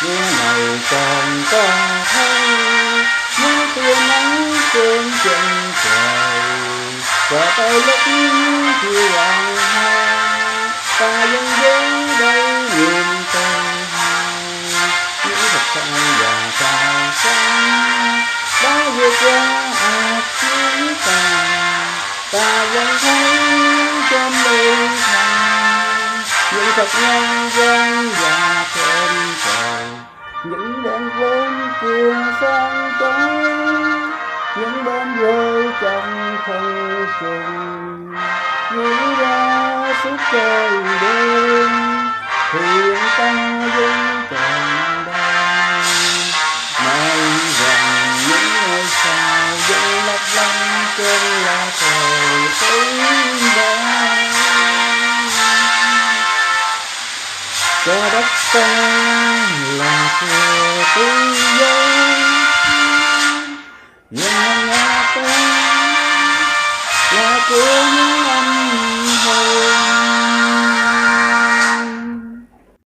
mưa này còn có thấy những tia nắng trên chân trời, và tới lúc chiều hoàng hôn ta vẫn đứng đây nhìn từng những thật sang và cao sáng đã vượt qua chiến tàn. Ta vẫn thấy trong đêm thầm những thật ngang gian và thơm trời, những đèn lớn kia sáng tối, những bom rơi trong không trung, những ra suốt trời đêm, thì ta vẫn còn đây. Mong rằng những ngôi sao vẫn lấp lánh trên lá trời xanh biếc, cho đất ta là của tự do.